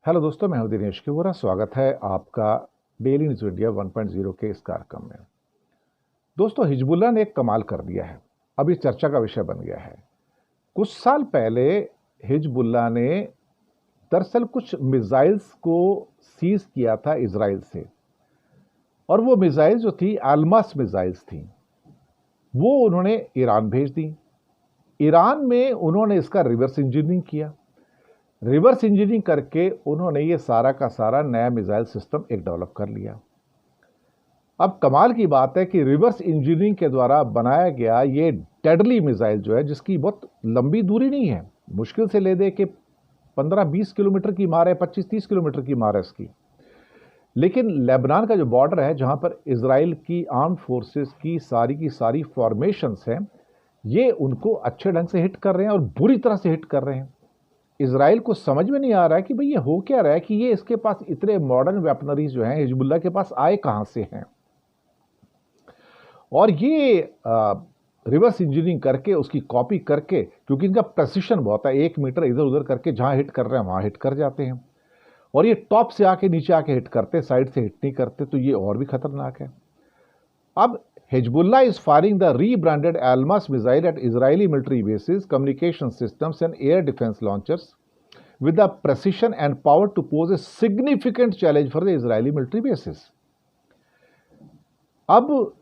Hello दोस्तों, मैं हूं दिनेश किवोरा। स्वागत है आपका डेली न्यूज इंडिया 1.0 के इस कार्यक्रम में। दोस्तों, हिजबुल्लाह ने एक कमाल कर दिया है। अब ये चर्चा का विषय बन गया है। कुछ साल पहले हिजबुल्लाह ने दरअसल कुछ मिसाइल्स को सीज किया था इजराइल से, और वो मिसाइल जो थी आलमास मिसाइल्स थी। वो उन्होंने ईरान भेज दी। ईरान में उन्होंने इसका रिवर्स इंजीनियरिंग किया। रिवर्स इंजीनियरिंग करके उन्होंने ये सारा का सारा नया मिसाइल सिस्टम एक डेवलप कर लिया। अब कमाल की बात है कि रिवर्स इंजीनियरिंग के द्वारा बनाया गया ये डेडली मिसाइल जो है, जिसकी बहुत लंबी दूरी नहीं है, मुश्किल से ले दे के 15-20 किलोमीटर की मार है, 25-30 किलोमीटर की मार है इसकी। लेकिन लेबनान का जो बॉर्डर है, जहां पर इसराइल की आर्म फोर्सेस की सारी फॉर्मेशंस हैं, ये उनको अच्छे ढंग से हिट कर रहे हैं और बुरी तरह से हिट कर रहे हैं। इसराइल को समझ में नहीं आ रहा है कि भाई ये हो क्या रहा है, कि ये इसके पास इतने मॉडर्न वेपनरीज जो हैं हिजबुल्लाह के पास आए कहां से हैं। और ये रिवर्स इंजीनियरिंग करके उसकी कॉपी करके, क्योंकि इनका प्रेसिशन बहुत है, 1 मीटर इधर उधर करके जहां हिट कर रहे हैं वहां हिट कर जाते हैं। और ये टॉप से आके नीचे आके हिट करते, साइड से हिट नहीं करते, तो ये और भी खतरनाक है। अब Hezbollah is firing the rebranded Almas missile at Israeli military bases, communication systems and air defence launchers with the precision and power to pose a significant challenge for the Israeli military bases. अब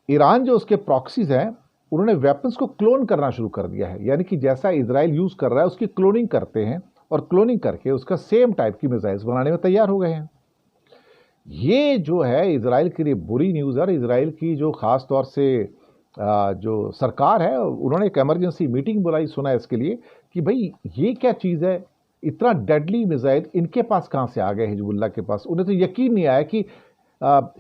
Iran जो उसके proxies हैं, उन्होंने weapons को clone करना शुरू कर दिया है। यानी कि जैसा इजराइल यूज कर रहा है उसकी क्लोनिंग करते हैं, और क्लोनिंग करके उसका सेम टाइप की मिसाइल्स बनाने में तैयार हो गए हैं। ये जो है इजराइल के लिए बुरी न्यूज़ है। और इजराइल की जो खास तौर से जो सरकार है, उन्होंने एक इमरजेंसी मीटिंग बुलाई, सुना है इसके लिए कि भाई ये क्या चीज़ है, इतना डेडली मिसाइल इनके पास कहाँ से आ गए हिजबुल्लाह के पास। उन्हें तो यकीन नहीं आया कि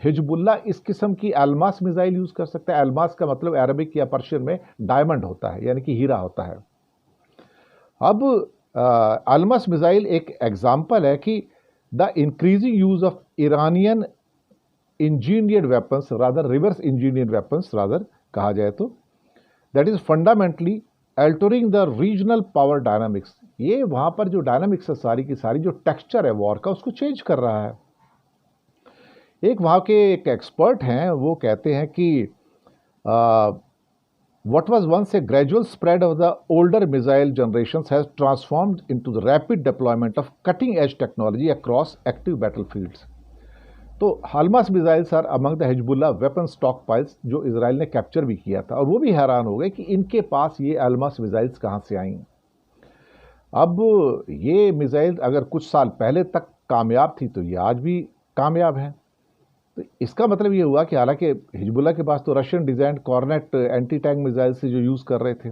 हिजबुल्लाह इस किस्म की अल्मास मिसाइल यूज़ कर सकता है। अल्मास का मतलब अरबिक या पर्शियन में डायमंड होता है, यानी कि हीरा होता है। अब अल्मास मिसाइल एक एग्जाम्पल है कि the increasing use of Iranian engineered weapons, rather reverse engineered weapons rather कहा जाए तो, that is fundamentally altering the regional power dynamics. ये वहां पर जो डायनामिक्स है, सारी की सारी जो टेक्सचर है वॉर का, उसको चेंज कर रहा है। एक वहां के एक एक्सपर्ट हैं, वो कहते हैं कि what was once a gradual spread of the older missile generations has transformed into the rapid deployment of cutting edge technology across active battlefields. तो Almas missiles are among the Hezbollah weapon stockpiles, जो Israel ने capture भी किया था। और वो भी हैरान हो गए कि इनके पास ये हालमास मिसाइल्स कहाँ से आई। अब ये मिसाइल अगर कुछ साल पहले तक कामयाब थी, तो ये आज भी कामयाब हैं। तो इसका मतलब ये हुआ कि हालांकि हिजबुल्लाह के पास तो Russian design Kornet anti tank missile से जो यूज़ कर रहे थे,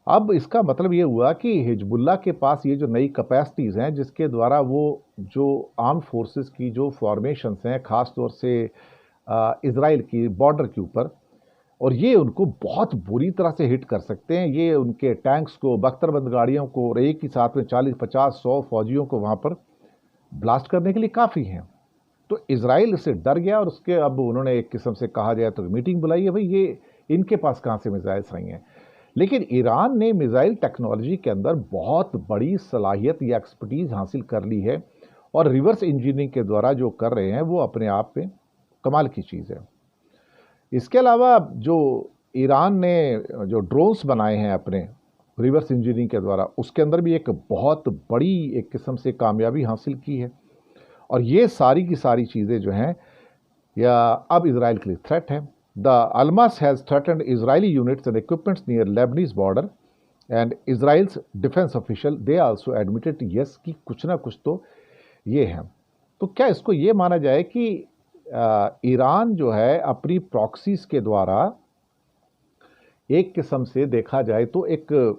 अब इसका मतलब ये हुआ कि हिजबुल्लाह के पास ये जो नई कैपेसिटीज़ हैं, जिसके द्वारा वो जो आर्म फोर्सेस की जो फॉर्मेशंस हैं, ख़ास तौर से इसराइल की बॉर्डर के ऊपर, और ये उनको बहुत बुरी तरह से हिट कर सकते हैं। ये उनके टैंक्स को, बख्तरबंद गाड़ियों को, और एक ही साथ में 40-50-100 फौजियों को वहाँ पर ब्लास्ट करने के लिए काफ़ी हैं। तो इसराइल इससे डर गया, और उसके अब उन्होंने एक किस्म से कहा जाए तो मीटिंग बुलाई है, भाई ये इनके पास कहाँ से मिसाइल्स आई हैं। लेकिन ईरान ने मिसाइल टेक्नोलॉजी के अंदर बहुत बड़ी सलाहियत या एक्सपर्टीज हासिल कर ली है, और रिवर्स इंजीनियरिंग के द्वारा जो कर रहे हैं वो अपने आप में कमाल की चीज़ है। इसके अलावा जो ईरान ने जो ड्रोन्स बनाए हैं अपने रिवर्स इंजीनियरिंग के द्वारा, उसके अंदर भी एक बहुत बड़ी एक किस्म से कामयाबी हासिल की है। और ये सारी की सारी चीज़ें जो हैं, या अब इसराइल के लिए थ्रेट है। The Almas has threatened Israeli units and equipments near Lebanese border, and Israel's defence official they also admitted yes, कि कुछ ना कुछ तो ये है। तो क्या इसको ये माना जाए कि ईरान जो है अपनी प्रॉक्सीज के द्वारा, एक किस्म से देखा जाए तो एक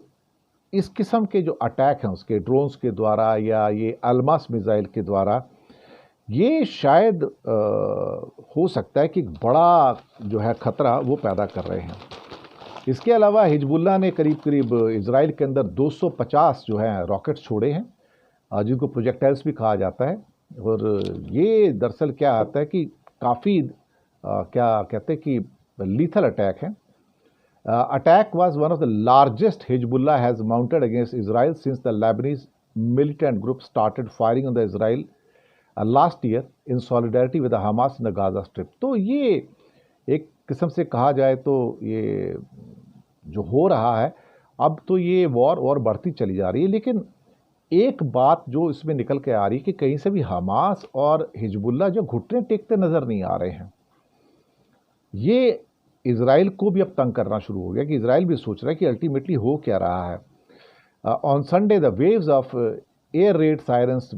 इस किस्म के जो अटैक हैं उसके ड्रोन्स के द्वारा या ये अल्मास मिसाइल के द्वारा, ये शायद हो सकता है कि एक बड़ा जो है खतरा वो पैदा कर रहे हैं। इसके अलावा हिजबुल्लाह ने करीब करीब इसराइल के अंदर 250 जो है रॉकेट्स छोड़े हैं, जिनको प्रोजेक्टाइल्स भी कहा जाता है। और ये दरअसल क्या आता है कि काफ़ी क्या कहते हैं कि लीथल अटैक है। Attack was one of the largest Hezbollah has mounted against Israel since the Lebanese militant group started firing on the Israel last year in solidarity with the Hamas in the Gaza Strip. तो ये एक किस्म से कहा जाए तो ये जो हो रहा है अब तो ये वॉर और बढ़ती चली जा रही है। लेकिन एक बात जो इसमें निकल के आ रही है कि कहीं से भी हमास और हिजबुल्लाह जो घुटने टेकते नजर नहीं आ रहे हैं। ये इजराइल को भी अब तंग करना शुरू हो गया कि इजराइल भी सोच रहा है कि अल्टीमेटली हो क्या रहा है। On Sunday the waves of air red sirens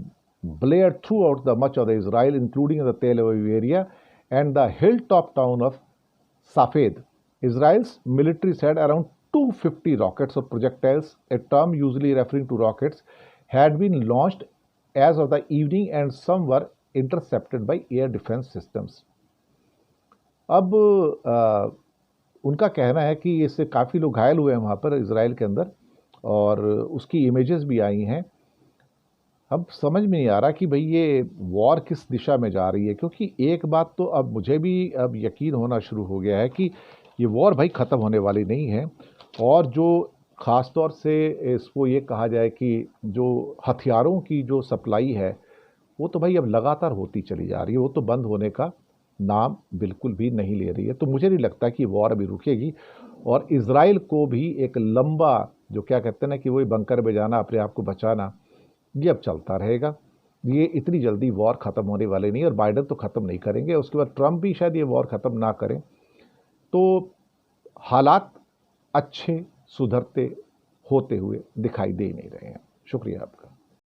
blared throughout the much of the Israel, including the Tel Aviv area and the hilltop town of Safed. Israel's military said around 250 rockets or projectiles, a term usually referring to rockets, had been launched as of the evening and some were intercepted by air defense systems. अब उनका कहना है कि इससे काफ़ी लोग घायल हुए हैं वहाँ पर इजराइल के अंदर और उसकी इमेजेस भी आई हैं। अब समझ में नहीं आ रहा कि भाई ये वॉर किस दिशा में जा रही है, क्योंकि एक बात तो अब मुझे भी अब यकीन होना शुरू हो गया है कि ये वॉर भाई ख़त्म होने वाली नहीं है। और जो ख़ास तौर से इसको ये कहा जाए कि जो हथियारों की जो सप्लाई है वो तो भाई अब लगातार होती चली जा रही है, वो तो बंद होने का नाम बिल्कुल भी नहीं ले रही है। तो मुझे नहीं लगता कि वॉर अभी रुकेगी और इजराइल को भी एक लंबा जो क्या कहते हैं ना कि वही बंकर में जाना, अपने आप को बचाना, ये अब चलता रहेगा। ये इतनी जल्दी वॉर ख़त्म होने वाले नहीं और बाइडन तो ख़त्म नहीं करेंगे, उसके बाद ट्रंप भी शायद ये वॉर ख़त्म ना करें। तो हालात अच्छे सुधरते होते हुए दिखाई दे नहीं रहे हैं। शुक्रिया।